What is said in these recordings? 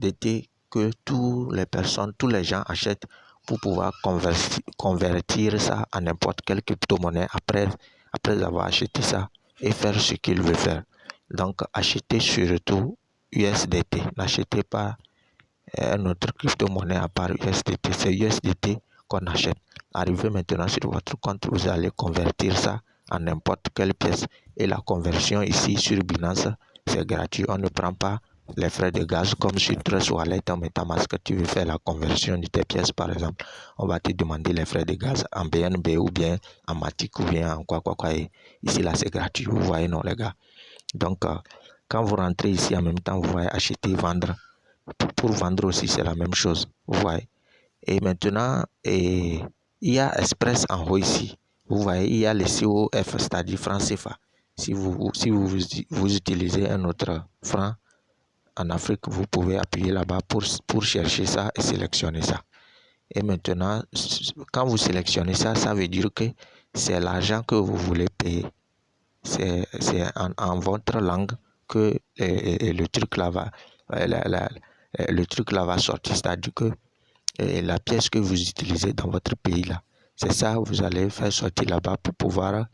d'été que tous les gens achètent pour pouvoir convertir ça à n'importe quelle crypto-monnaie après avoir acheté ça et faire ce qu'il veut faire. Donc, achetez surtout USDT. N'achetez pas une autre crypto-monnaie à part USDT. C'est USDT qu'on achète. Arrivé maintenant sur votre compte, vous allez convertir ça en n'importe quelle pièce. Et la conversion ici sur Binance, c'est gratuit. On ne prend pas les frais de gaz comme sur Trust Wallet en MetaMask. Tu veux faire la conversion de tes pièces, par exemple, on va te demander les frais de gaz en BNB ou bien en Matic ou bien en quoi. Et ici, là, c'est gratuit. Vous voyez, non, les gars. Donc, quand vous rentrez ici, en même temps, vous voyez acheter, vendre. Pour vendre aussi, c'est la même chose. Vous voyez. Et maintenant, il y a Express en haut ici. Vous voyez, il y a le COF, c'est-à-dire franc CFA. Si vous utilisez un autre franc en Afrique, vous pouvez appuyer là-bas pour chercher ça et sélectionner ça. Et maintenant, quand vous sélectionnez ça, ça veut dire que c'est l'argent que vous voulez payer. C'est en votre langue que le truc là va sortir. C'est-à-dire que la pièce que vous utilisez dans votre pays là, c'est ça vous allez faire sortir là-bas pour pouvoir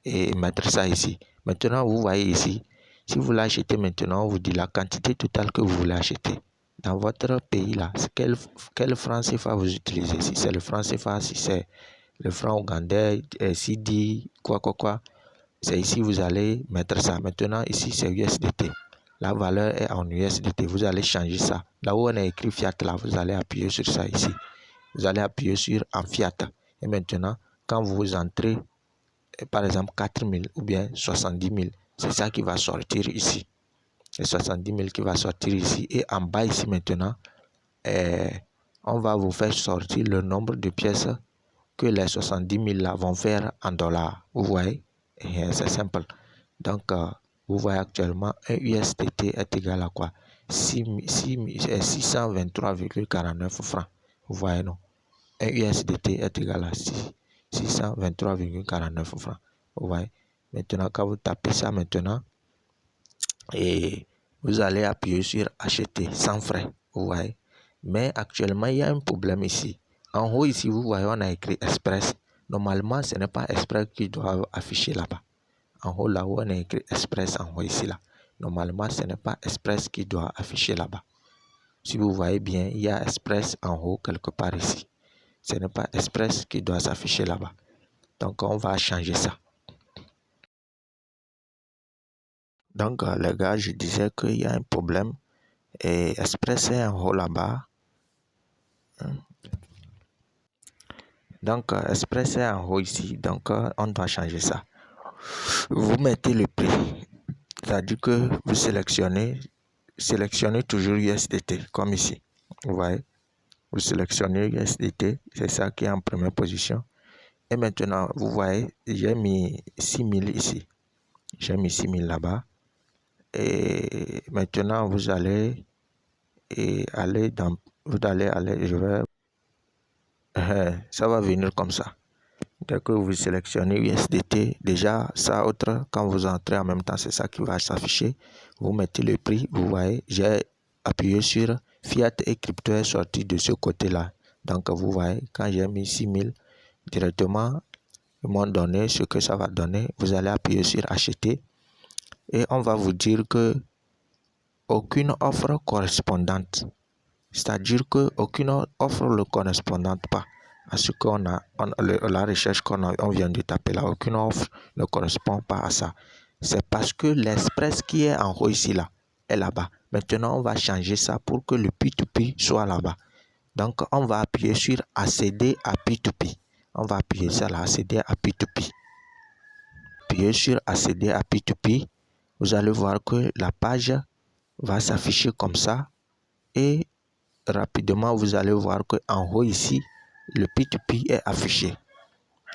mettre ça ici. Maintenant, vous voyez ici, si vous l'achetez maintenant, on vous dit la quantité totale que vous voulez acheter. Dans votre pays là, quel franc CFA vous utilisez? Si c'est le franc CFA, si c'est le franc ougandais, CD, quoi. C'est ici vous allez mettre ça. Maintenant, ici c'est USDT. La valeur est en USDT. Vous allez changer ça. Là où on a écrit Fiat, là, vous allez appuyer sur ça ici. Vous allez appuyer sur en Fiat. Et maintenant, quand vous entrez, par exemple, 4 000 ou bien 70 000, c'est ça qui va sortir ici. C'est 70 000 qui va sortir ici. Et en bas ici maintenant, on va vous faire sortir le nombre de pièces que les 70 000 là vont faire en dollars. Vous voyez? C'est simple. Donc, vous voyez actuellement, un USDT est égal à quoi? 623,49 francs. Vous voyez, non? Un USDT est égal à 623,49 francs. Vous voyez? Maintenant, quand vous tapez ça maintenant, et vous allez appuyer sur acheter sans frais. Vous voyez? Mais actuellement, il y a un problème ici. En haut ici, vous voyez, on a écrit Express. Normalement, ce n'est pas Express qui doit afficher là-bas. En haut, là où on a écrit Express, en haut ici, là. Normalement, ce n'est pas Express qui doit afficher là-bas. Si vous voyez bien, il y a Express en haut quelque part ici. Ce n'est pas Express qui doit s'afficher là-bas. Donc, on va changer ça. Donc, les gars, je disais qu'il y a un problème. Et Express est en haut là-bas. Donc, Express est en haut ici. Donc, on doit changer ça. Vous mettez le prix. C'est-à-dire que vous sélectionnez toujours USDT, comme ici. Vous voyez, vous sélectionnez USDT, c'est ça qui est en première position. Et maintenant, vous voyez, j'ai mis 6000 ici. J'ai mis 6000 là-bas. Et maintenant, vous allez aller dans... je vais... ça va venir comme ça. Dès que vous sélectionnez USDT, déjà, ça autre, quand vous entrez en même temps, c'est ça qui va s'afficher. Vous mettez le prix, vous voyez, j'ai appuyé sur Fiat et crypto est sorti de ce côté-là. Donc, vous voyez, quand j'ai mis 6000, directement, ils m'ont donné ce que ça va donner. Vous allez appuyer sur acheter et on va vous dire que aucune offre correspondante. C'est-à-dire qu'aucune offre ne correspond pas à ce qu'on a, la recherche on vient de taper là. Aucune offre ne correspond pas à ça. C'est parce que l'Express qui est en haut ici là, est là-bas. Maintenant, on va changer ça pour que le P2P soit là-bas. Donc, on va appuyer sur accéder à P2P. On va appuyer ça là, accéder à P2P. Appuyez sur accéder à P2P. Vous allez voir que la page va s'afficher comme ça. Et rapidement, vous allez voir qu'en haut ici, le P2P est affiché.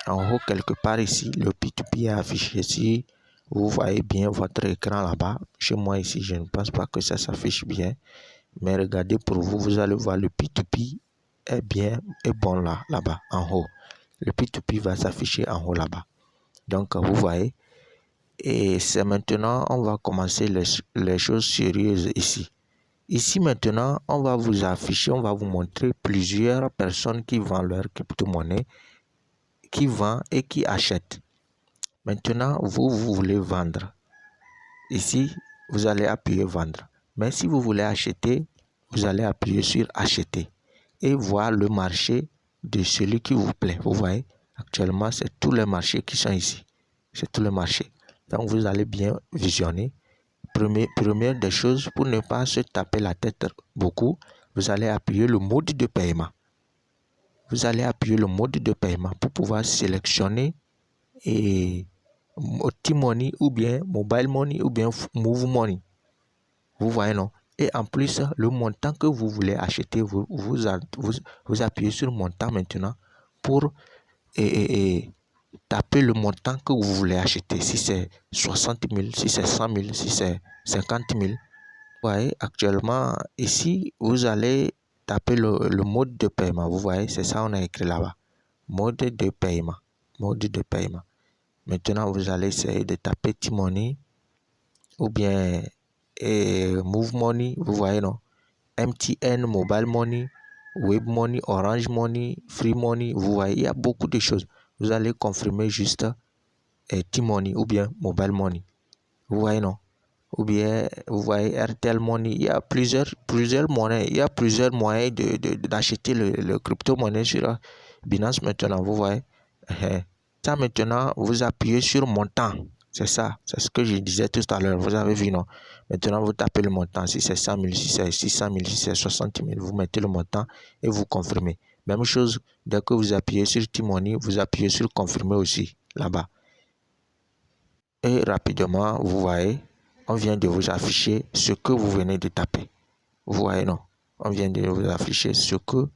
En haut, quelque part ici, le P2P est affiché. Si vous voyez bien votre écran là-bas, chez moi ici, je ne pense pas que ça s'affiche bien. Mais regardez pour vous, vous allez voir le P2P est bon là-bas, en haut. Le P2P va s'afficher en haut là-bas. Donc, vous voyez. Et c'est maintenant, on va commencer les choses sérieuses ici. Ici maintenant, on va vous afficher, on va vous montrer plusieurs personnes qui vendent leur crypto-monnaie, qui vendent et qui achètent. Maintenant, vous voulez vendre. Ici, vous allez appuyer vendre. Mais si vous voulez acheter, vous allez appuyer sur acheter et voir le marché de celui qui vous plaît. Vous voyez, actuellement, c'est tous les marchés qui sont ici. C'est tous les marchés. Donc, vous allez bien visionner. Première des choses, pour ne pas se taper la tête beaucoup, vous allez appuyer le mode de paiement. Vous allez appuyer le mode de paiement pour pouvoir sélectionner et T-Money ou bien Mobile Money ou bien Move Money. Vous voyez, non? Et en plus, le montant que vous voulez acheter, vous appuyez sur le montant maintenant pour taper le montant que vous voulez acheter. Si c'est 60 000, si c'est 100 000, si c'est 50 000. Vous voyez, actuellement, ici, vous allez taper le mode de paiement. Vous voyez, c'est ça on a écrit là-bas. Mode de paiement. Mode de paiement. Maintenant, vous allez essayer de taper T-Money ou bien Move Money, vous voyez, non? MTN, Mobile Money, Web Money, Orange Money, Free Money, vous voyez, il y a beaucoup de choses. Vous allez confirmer juste T-Money ou bien Mobile Money. Vous voyez, non? Ou bien, vous voyez, RTL Money, il y a plusieurs monnaies, il y a plusieurs moyens d'acheter le crypto-monnaie sur Binance maintenant, vous voyez. Ça maintenant, vous appuyez sur montant. C'est ça, c'est ce que je disais tout à l'heure. Vous avez vu, non? Maintenant, vous tapez le montant. Si c'est 100 000, si c'est 600 000, si c'est 60 000, vous mettez le montant et vous confirmez. Même chose, dès que vous appuyez sur T-Money, vous appuyez sur confirmer aussi, là-bas. Et rapidement, vous voyez, on vient de vous afficher ce que vous venez de taper. Vous voyez, non? On vient de vous afficher ce que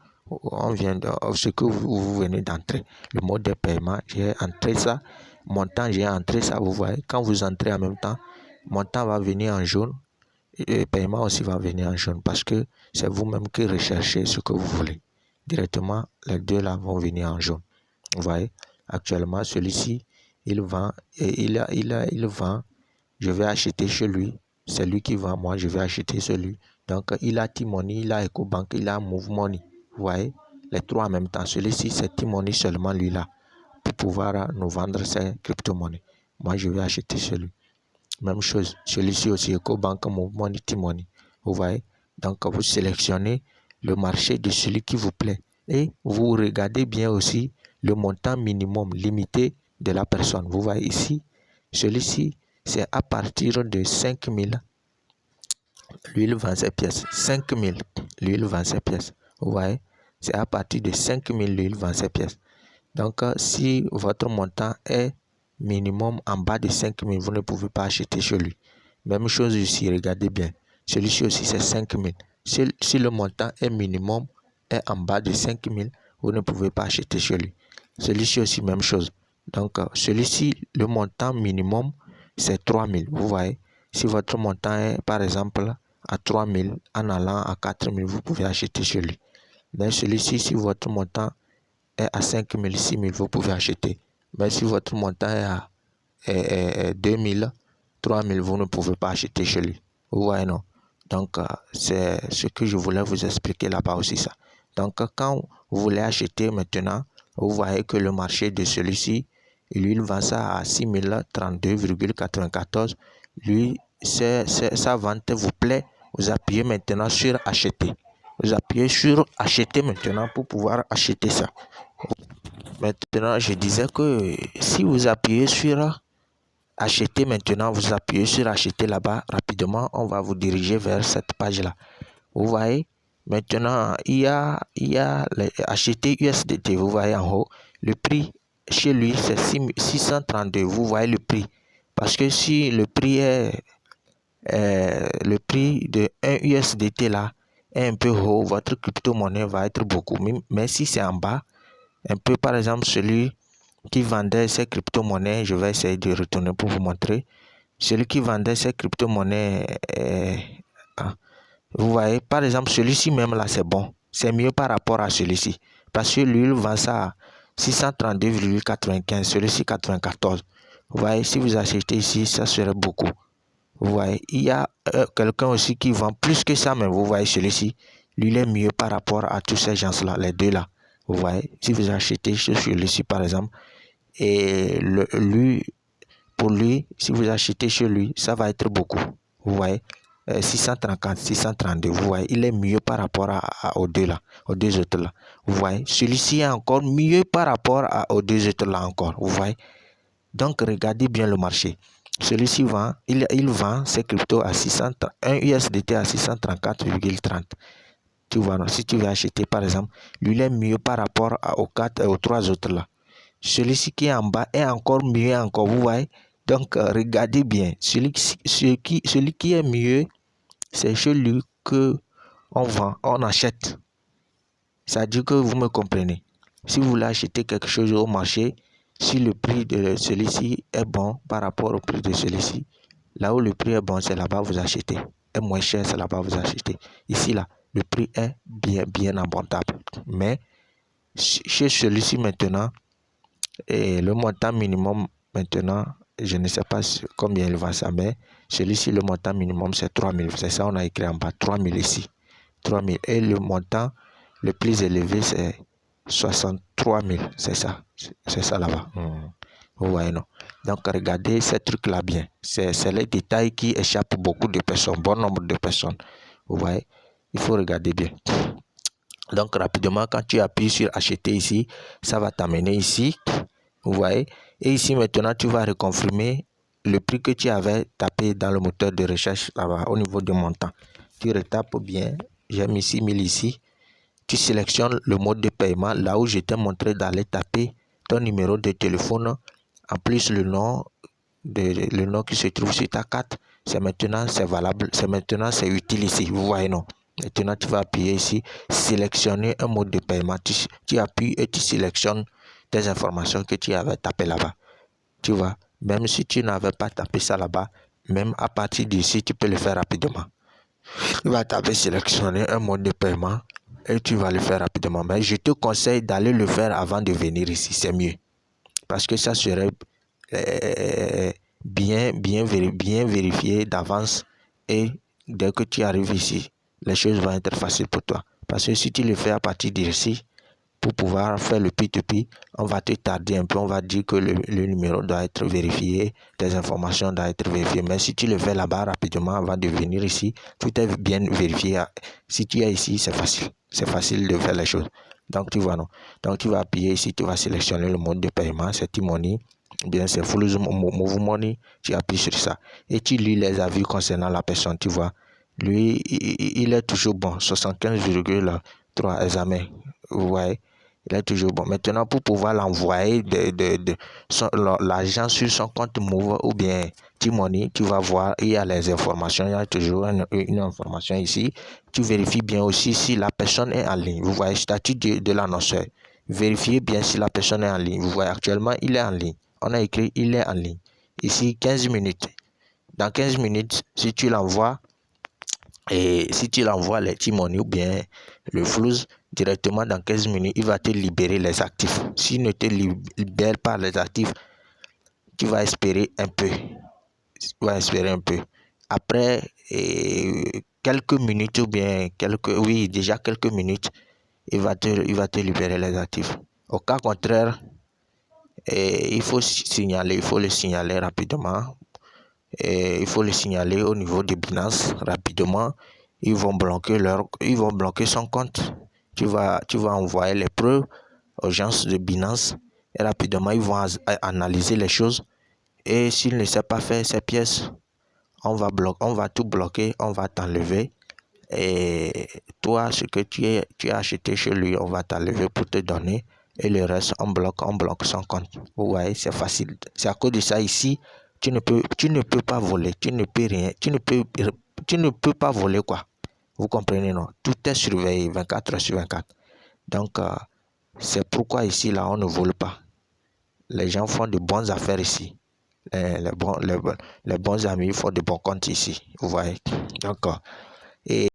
vous venez d'entrer. Le mode de paiement, j'ai entré ça. Montant, j'ai entré ça. Vous voyez, quand vous entrez en même temps, montant va venir en jaune. Et paiement aussi va venir en jaune parce que c'est vous-même qui recherchez ce que vous voulez. Directement, les deux là vont venir en jaune. Vous voyez, actuellement, celui-ci, il vend et il vend. Je vais acheter chez lui. C'est lui qui vend, moi je vais acheter celui. Donc il a T-Money, il a EcoBank, il a Move Money. Vous voyez, les trois en même temps. Celui-ci c'est T-Money seulement lui là. Pour pouvoir nous vendre ses crypto-monnaies. Moi je vais acheter celui. Même chose, celui-ci aussi EcoBank, Move Money, T-Money. Vous voyez, donc vous sélectionnez le marché de celui qui vous plaît. Et vous regardez bien aussi le montant minimum limité de la personne. Vous voyez ici, celui-ci c'est à partir de 5 000. Lui, il vend ses pièces. 5 000. Lui, il vend ses pièces. Vous voyez? C'est à partir de 5 000, lui, il vend ses pièces. Donc, si votre montant est minimum en bas de 5 000, vous ne pouvez pas acheter chez lui. Même chose ici, regardez bien. Celui-ci aussi, c'est 5 000. Si le montant est minimum, est en bas de 5 000, vous ne pouvez pas acheter chez lui. Celui-ci aussi, même chose. Donc, celui-ci, le montant minimum, c'est 3 000. Vous voyez, si votre montant est, par exemple, à 3 000, en allant à 4 000, vous pouvez acheter chez lui. Mais celui-ci, si votre montant est à 5 000, 6 000, vous pouvez acheter. Mais si votre montant est à 2 000, 3 000, vous ne pouvez pas acheter chez lui. Vous voyez, non? Donc, c'est ce que je voulais vous expliquer là-bas aussi, ça. Donc, quand vous voulez acheter maintenant, vous voyez que le marché de celui-ci, lui, il vend ça à 6 032,94. Lui, sa vente vous plaît. Vous appuyez maintenant sur acheter. Vous appuyez sur acheter maintenant pour pouvoir acheter ça. Maintenant, je disais que si vous appuyez sur acheter maintenant, vous appuyez sur acheter là-bas. Rapidement, on va vous diriger vers cette page-là. Vous voyez, maintenant, il y a acheter USDT. Vous voyez en haut, le prix chez lui, c'est 632. Vous voyez le prix. Parce que si le prix est le prix de 1 USDT là est un peu haut, votre crypto-monnaie va être beaucoup. Mais si c'est en bas, un peu par exemple celui qui vendait ses crypto-monnaies, je vais essayer de retourner pour vous montrer. Celui qui vendait ses crypto-monnaies, vous voyez, par exemple, celui-ci même là, c'est bon. C'est mieux par rapport à celui-ci. Parce que lui, il vend ça à 632,95. Celui-ci, 94. Vous voyez, si vous achetez ici, ça serait beaucoup. Vous voyez, il y a quelqu'un aussi qui vend plus que ça, mais vous voyez celui-ci, lui il est mieux par rapport à tous ces gens-là, les deux là. Vous voyez, si vous achetez sur celui-ci par exemple, et pour lui, si vous achetez chez lui, ça va être beaucoup. Vous voyez, 634, 632, vous voyez, il est mieux par rapport aux deux là, aux deux autres là. Vous voyez, celui-ci est encore mieux par rapport aux deux autres là encore. Vous voyez, donc regardez bien le marché. Celui-ci vend, il vend ses cryptos à 630, un USDT à 634,30. Tu vois, non? Si tu veux acheter par exemple, lui il est mieux par rapport aux trois autres là. Celui-ci qui est en bas est encore mieux encore, vous voyez. Donc regardez bien, celui qui est mieux, c'est celui que on vend, on achète. Ça dit que vous me comprenez. Si vous voulez acheter quelque chose au marché, si le prix de celui-ci est bon par rapport au prix de celui-ci, là où le prix est bon, c'est là-bas vous achetez. Est moins cher, c'est là-bas vous achetez. Ici, là, le prix est bien abordable. Mais chez celui-ci maintenant, et le montant minimum maintenant, je ne sais pas combien il va ça, mais celui-ci, le montant minimum, c'est 3000. C'est ça, on a écrit en bas, 3000 ici. 3000. Et le montant le plus élevé, c'est 63 000. C'est ça. C'est ça là-bas. Vous voyez, non? Donc, regardez ces trucs-là bien. C'est les détails qui échappent beaucoup de personnes, bon nombre de personnes. Vous voyez? Il faut regarder bien. Donc, rapidement, quand tu appuies sur acheter ici, ça va t'amener ici. Vous voyez? Et ici, maintenant, tu vas reconfirmer le prix que tu avais tapé dans le moteur de recherche là-bas, au niveau du montant. Tu retapes bien. J'ai mis 6000 ici. Tu sélectionnes le mode de paiement, là où je t'ai montré d'aller taper ton numéro de téléphone, en plus le nom qui se trouve sur ta carte. C'est maintenant, c'est valable, c'est maintenant, c'est utile ici. Vous voyez, non? Maintenant, tu vas appuyer ici, sélectionner un mode de paiement. Tu appuies et tu sélectionnes tes informations que tu avais tapées là-bas. Tu vois, même si tu n'avais pas tapé ça là-bas, même à partir d'ici, tu peux le faire rapidement. Tu vas taper sélectionner un mode de paiement et tu vas le faire rapidement. Mais je te conseille d'aller le faire avant de venir ici, c'est mieux. Parce que ça serait bien vérifié d'avance et dès que tu arrives ici, les choses vont être faciles pour toi. Parce que si tu le fais à partir d'ici, pour pouvoir faire le P2P, on va te tarder un peu, on va dire que le numéro doit être vérifié, tes informations doivent être vérifiées. Mais si tu le fais là-bas rapidement avant de venir ici, tout est bien vérifié. Si tu es ici, c'est facile. C'est facile de faire les choses. Donc tu vois, non? Donc tu vas appuyer ici, tu vas sélectionner le mode de paiement, c'est T-Money, bien c'est Full Move Money, tu appuies sur ça. Et tu lis les avis concernant la personne, tu vois. Lui, il est toujours bon, 75,3 examens. Vous voyez? Il est toujours bon. Maintenant, pour pouvoir l'envoyer l'argent sur son compte Move ou bien T-Money, tu vas voir, il y a les informations. Il y a toujours une information ici. Tu vérifies bien aussi si la personne est en ligne. Vous voyez, statut de l'annonceur. Vérifiez bien si la personne est en ligne. Vous voyez, actuellement, il est en ligne. On a écrit, il est en ligne. Ici, 15 minutes. Dans 15 minutes, si tu l'envoies, et si tu l'envoies les T-Money ou bien le Flouz, directement dans 15 minutes, il va te libérer les actifs. S'il ne te libère pas les actifs, tu vas espérer un peu. Après quelques minutes ou bien déjà quelques minutes, il va te libérer les actifs. Au cas contraire, il faut le signaler rapidement. Il faut le signaler au niveau de Binance rapidement. Ils vont bloquer son compte. Tu vas envoyer les preuves aux gens de Binance et rapidement ils vont analyser les choses. Et s'il ne sait pas faire ces pièces, on va tout bloquer, on va t'enlever. Et toi, ce que tu as acheté chez lui, on va t'enlever pour te donner. Et le reste, on bloque son compte. Vous voyez, c'est facile. C'est à cause de ça ici. Tu ne peux pas voler, tu ne peux rien, tu ne peux pas voler quoi. Vous comprenez, non? Tout est surveillé 24 heures sur 24. Donc, c'est pourquoi ici, là, on ne vole pas. Les gens font de bonnes affaires ici. Les bons amis font de bons comptes ici. Vous voyez. Donc, et